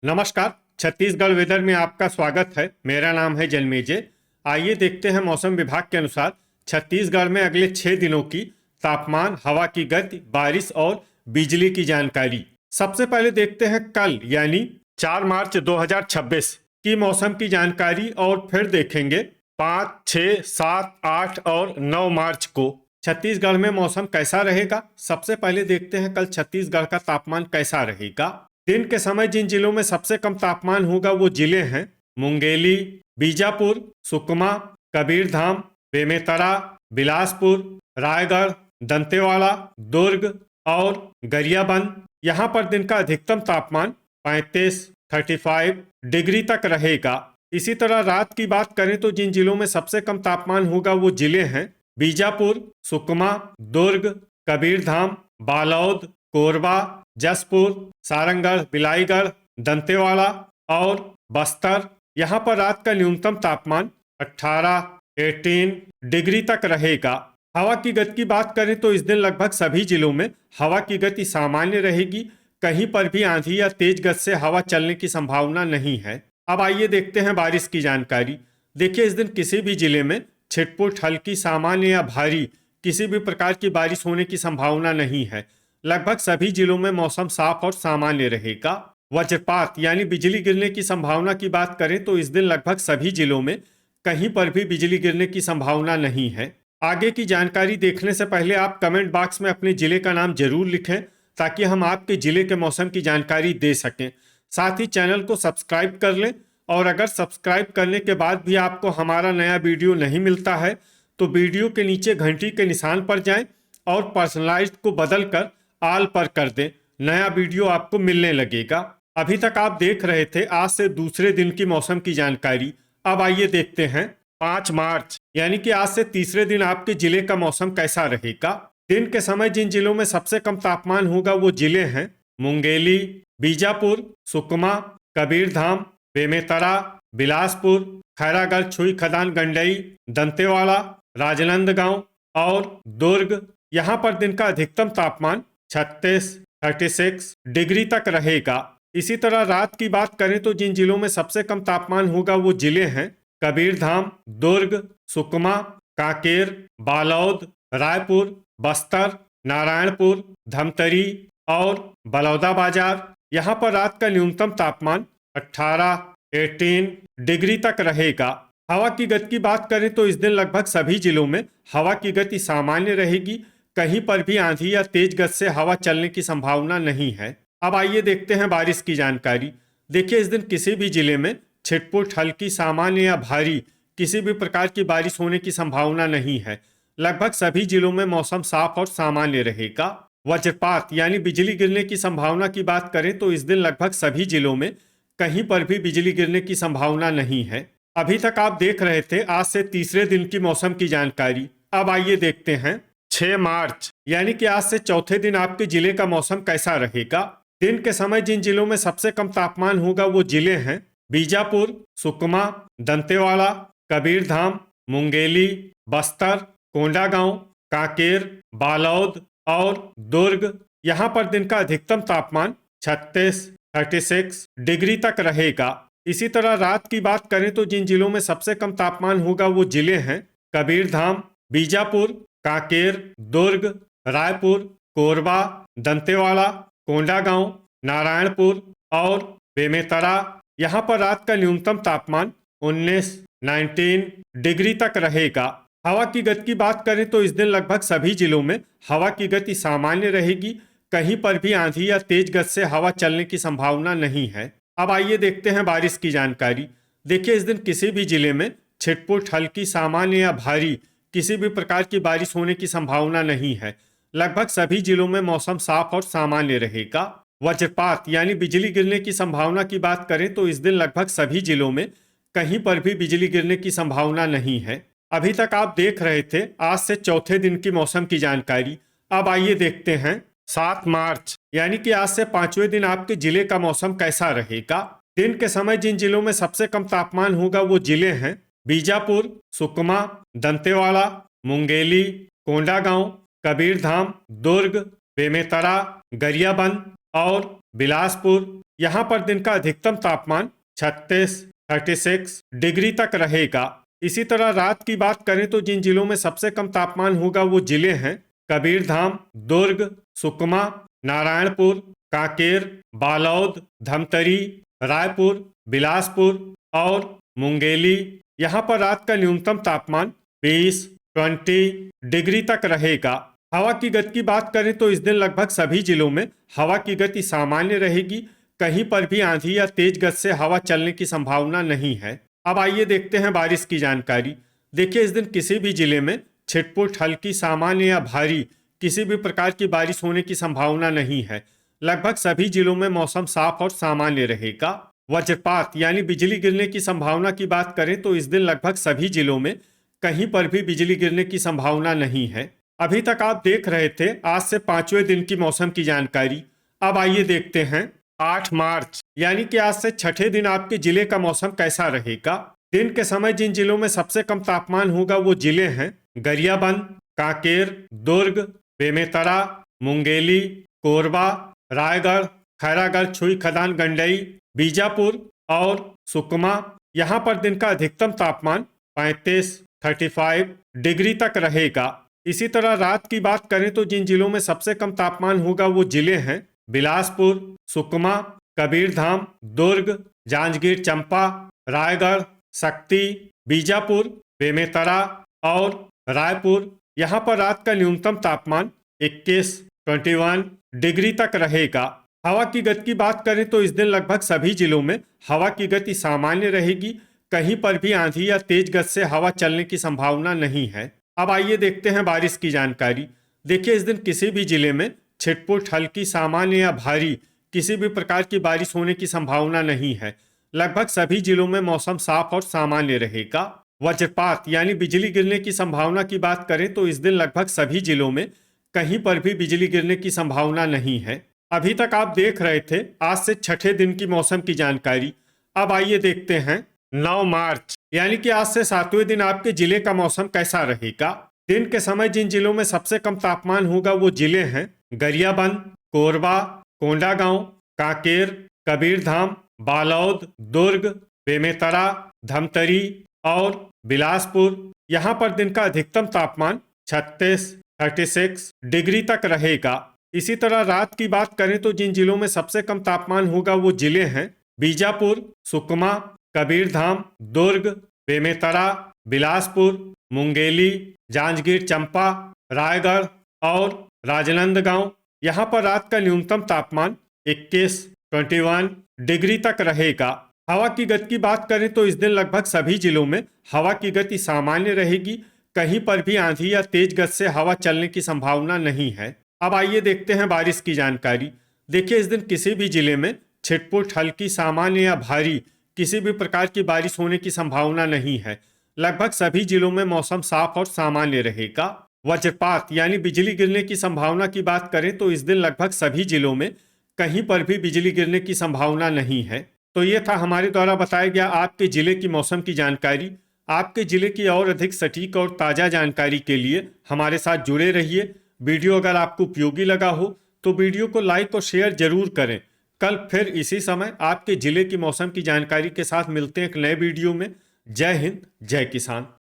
नमस्कार। छत्तीसगढ़ वेदर में आपका स्वागत है। मेरा नाम है जन्मेजय। आइए देखते हैं मौसम विभाग के अनुसार छत्तीसगढ़ में अगले 6 दिनों की तापमान, हवा की गति, बारिश और बिजली की जानकारी। सबसे पहले देखते हैं कल यानी 4 मार्च 2026 की मौसम की जानकारी और फिर देखेंगे 5, 6, 7, 8 और 9 मार्च को छत्तीसगढ़ में मौसम कैसा रहेगा। सबसे पहले देखते हैं कल छत्तीसगढ़ का तापमान कैसा रहेगा। दिन के समय जिन जिलों में सबसे कम तापमान होगा वो जिले हैं मुंगेली, बीजापुर, सुकमा, कबीरधाम, बेमेतरा, बिलासपुर, रायगढ़, दंतेवाड़ा, दुर्ग और गरियाबंद। यहाँ पर दिन का अधिकतम तापमान 35 डिग्री तक रहेगा। इसी तरह रात की बात करें तो जिन जिलों में सबसे कम तापमान होगा वो जिले हैं बीजापुर, सुकमा, दुर्ग, कबीरधाम, बालोद, कोरबा, जसपुर, सारंगढ़, बिलाईगढ़, दंतेवाड़ा और बस्तर। यहाँ पर रात का न्यूनतम तापमान 18 डिग्री तक रहेगा। हवा की गति की बात करें तो इस दिन लगभग सभी जिलों में हवा की गति सामान्य रहेगी। कहीं पर भी आंधी या तेज गति से हवा चलने की संभावना नहीं है। अब आइए देखते हैं बारिश की जानकारी। देखिए, इस दिन किसी भी जिले में छिटपुट, हल्की, सामान्य या भारी किसी भी प्रकार की बारिश होने की संभावना नहीं है। लगभग सभी जिलों में मौसम साफ और सामान्य रहेगा। वज्रपात यानी बिजली गिरने की संभावना की बात करें तो इस दिन लगभग सभी जिलों में कहीं पर भी बिजली गिरने की संभावना नहीं है। आगे की जानकारी देखने से पहले आप कमेंट बॉक्स में अपने जिले का नाम जरूर लिखें ताकि हम आपके जिले के मौसम की जानकारी दे सकें। साथ ही चैनल को सब्सक्राइब कर लें और अगर सब्सक्राइब करने के बाद भी आपको हमारा नया वीडियो नहीं मिलता है तो वीडियो के नीचे घंटी के निशान पर जाएं और पर्सनलाइज्ड को बदलकर आल पर कर दें। नया वीडियो आपको मिलने लगेगा। अभी तक आप देख रहे थे आज से दूसरे दिन की मौसम की जानकारी। अब आइए देखते हैं 5 मार्च यानी कि आज से तीसरे दिन आपके जिले का मौसम कैसा रहेगा। दिन के समय जिन जिलों में सबसे कम तापमान होगा वो जिले हैं मुंगेली, बीजापुर, सुकमा, कबीरधाम, बेमेतरा, बिलासपुर, खैरागढ़, छुई खदान, गंडई, दंतेवाड़ा, राजनांदगांव और दुर्ग। यहाँ पर दिन का अधिकतम तापमान 36 डिग्री तक रहेगा। इसी तरह रात की बात करें तो जिन जिलों में सबसे कम तापमान होगा वो जिले हैं कबीरधाम, दुर्ग, सुकमा, कांकेर, बालोद, रायपुर, बस्तर, नारायणपुर, धमतरी और बलौदाबाजार। यहाँ पर रात का न्यूनतम तापमान 18 डिग्री तक रहेगा। हवा की गति की बात करें तो इस दिन लगभग सभी जिलों में हवा की गति सामान्य रहेगी। कहीं पर भी आंधी या तेज गति से हवा चलने की संभावना नहीं है। अब आइए देखते हैं बारिश की जानकारी। देखिए, इस दिन किसी भी जिले में छिटपुट, हल्की, सामान्य या भारी किसी भी प्रकार की बारिश होने की संभावना नहीं है। लगभग सभी जिलों में मौसम साफ और सामान्य रहेगा। वज्रपात यानी बिजली गिरने की संभावना की बात करें तो इस दिन लगभग सभी जिलों में कहीं पर भी बिजली गिरने की संभावना नहीं है। अभी तक आप देख रहे थे आज से तीसरे दिन की मौसम की जानकारी। अब आइए देखते हैं 6 मार्च यानी कि आज से चौथे दिन आपके जिले का मौसम कैसा रहेगा। दिन के समय जिन जिलों में सबसे कम तापमान होगा वो जिले हैं बीजापुर, सुकमा, दंतेवाड़ा, कबीरधाम, मुंगेली, बस्तर, कोंडागांव, कांकेर, बालोद और दुर्ग। यहाँ पर दिन का अधिकतम तापमान 36 डिग्री तक रहेगा। इसी तरह रात की बात करें तो जिन जिलों में सबसे कम तापमान होगा वो जिले हैं कबीरधाम, बीजापुर, कांकेर, दुर्ग, रायपुर, कोरबा, दंतेवाड़ा, कोंडागांव, नारायणपुर और बेमेतरा। यहाँ पर रात का न्यूनतम तापमान 19 डिग्री तक रहेगा। हवा की गति की बात करें तो इस दिन लगभग सभी जिलों में हवा की गति सामान्य रहेगी। कहीं पर भी आंधी या तेज गति से हवा चलने की संभावना नहीं है। अब आइए देखते हैं बारिश की जानकारी। देखिए, इस दिन किसी भी जिले में छिटपुट, हल्की, सामान्य या भारी किसी भी प्रकार की बारिश होने की संभावना नहीं है। लगभग सभी जिलों में मौसम साफ और सामान्य रहेगा। वज्रपात यानी बिजली गिरने की संभावना की बात करें तो इस दिन लगभग सभी जिलों में कहीं पर भी बिजली गिरने की संभावना नहीं है। अभी तक आप देख रहे थे आज से चौथे दिन की मौसम की जानकारी। अब आइए देखते हैं 7 मार्च यानी कि आज से पांचवें दिन आपके जिले का मौसम कैसा रहेगा। दिन के समय जिन जिलों में सबसे कम तापमान होगा वो जिले हैं बीजापुर, सुकमा, दंतेवाड़ा, मुंगेली, कोंडागांव, कबीरधाम, दुर्ग, बेमेतरा, गरियाबंद और बिलासपुर। यहाँ पर दिन का अधिकतम तापमान 36 डिग्री तक रहेगा। इसी तरह रात की बात करें तो जिन जिलों में सबसे कम तापमान होगा वो जिले हैं कबीरधाम, दुर्ग, सुकमा, नारायणपुर, कांकेर, बालोद, धमतरी, रायपुर, बिलासपुर और मुंगेली। यहाँ पर रात का न्यूनतम तापमान 20 डिग्री तक रहेगा। हवा की गति की बात करें तो इस दिन लगभग सभी जिलों में हवा की गति सामान्य रहेगी। कहीं पर भी आंधी या तेज गति से हवा चलने की संभावना नहीं है। अब आइए देखते हैं बारिश की जानकारी। देखिए, इस दिन किसी भी जिले में छिटपुट, हल्की, सामान्य या भारी किसी भी प्रकार की बारिश होने की संभावना नहीं है। लगभग सभी जिलों में मौसम साफ और सामान्य रहेगा। वज्रपात यानी बिजली गिरने की संभावना की बात करें तो इस दिन लगभग सभी जिलों में कहीं पर भी बिजली गिरने की संभावना नहीं है। अभी तक आप देख रहे थे आज से 5वें दिन की मौसम की जानकारी। अब आइए देखते हैं 8 मार्च यानी कि आज से छठे दिन आपके जिले का मौसम कैसा रहेगा। दिन के समय जिन जिलों में सबसे कम तापमान होगा वो जिले हैं गरियाबंद, कांकेर, दुर्ग, बेमेतरा, मुंगेली, कोरबा, रायगढ़, खैरागढ़, छुई खदान, गंडई, बीजापुर और सुकमा। यहाँ पर दिन का अधिकतम तापमान 35 डिग्री तक रहेगा। इसी तरह रात की बात करें तो जिन जिलों में सबसे कम तापमान होगा वो जिले हैं बिलासपुर, सुकमा, कबीरधाम, दुर्ग, जांजगीर चांपा, रायगढ़, शक्ति, बीजापुर, बेमेतरा और रायपुर। यहाँ पर रात का न्यूनतम तापमान 21 डिग्री तक रहेगा। हवा की गति की बात करें तो इस दिन लगभग सभी जिलों में हवा की गति सामान्य रहेगी। कहीं पर भी आंधी या तेज गति से हवा चलने की संभावना नहीं है। अब आइए देखते हैं बारिश की जानकारी। देखिए, इस दिन किसी भी जिले में छिटपुट, हल्की, सामान्य या भारी किसी भी प्रकार की बारिश होने की संभावना नहीं है। लगभग सभी जिलों में मौसम साफ और सामान्य रहेगा। वज्रपात यानी बिजली गिरने की संभावना की बात करें तो इस दिन लगभग सभी जिलों में कहीं पर भी बिजली गिरने की संभावना नहीं है। अभी तक आप देख रहे थे आज से छठे दिन की मौसम की जानकारी। अब आइए देखते हैं 9 मार्च यानी कि आज से 7वें दिन आपके जिले का मौसम कैसा रहेगा। दिन के समय जिन जिलों में सबसे कम तापमान होगा वो जिले हैं गरियाबंद, कोरबा, कोंडागांव, कांकेर, कबीरधाम, बालोद, दुर्ग, बेमेतरा, धमतरी और बिलासपुर। यहाँ पर दिन का अधिकतम तापमान 36 डिग्री तक रहेगा। इसी तरह रात की बात करें तो जिन जिलों में सबसे कम तापमान होगा वो जिले हैं बीजापुर, सुकमा, कबीरधाम, दुर्ग, बेमेतरा, बिलासपुर, मुंगेली, जांजगीर चांपा, रायगढ़ और राजनांदगांव। यहाँ पर रात का न्यूनतम तापमान 21 डिग्री तक रहेगा। हवा की गति की बात करें तो इस दिन लगभग सभी जिलों में हवा की गति सामान्य रहेगी। कहीं पर भी आंधी या तेज गति से हवा चलने की संभावना नहीं है। अब आइए देखते हैं बारिश की जानकारी। देखिए, इस दिन किसी भी जिले में छिटपुट, हल्की, सामान्य या भारी किसी भी प्रकार की बारिश होने की संभावना नहीं है। लगभग सभी जिलों में मौसम साफ और सामान्य रहेगा। वज्रपात यानी बिजली गिरने की संभावना की बात करें तो इस दिन लगभग सभी जिलों में कहीं पर भी बिजली गिरने की संभावना नहीं है। तो ये था हमारे द्वारा बताया गया आपके जिले की मौसम की जानकारी। आपके जिले की और अधिक सटीक और ताज़ा जानकारी के लिए हमारे साथ जुड़े रहिए। वीडियो अगर आपको उपयोगी लगा हो तो वीडियो को लाइक और शेयर जरूर करें। कल फिर इसी समय आपके जिले की मौसम की जानकारी के साथ मिलते हैं एक नए वीडियो में। जय हिंद, जय किसान।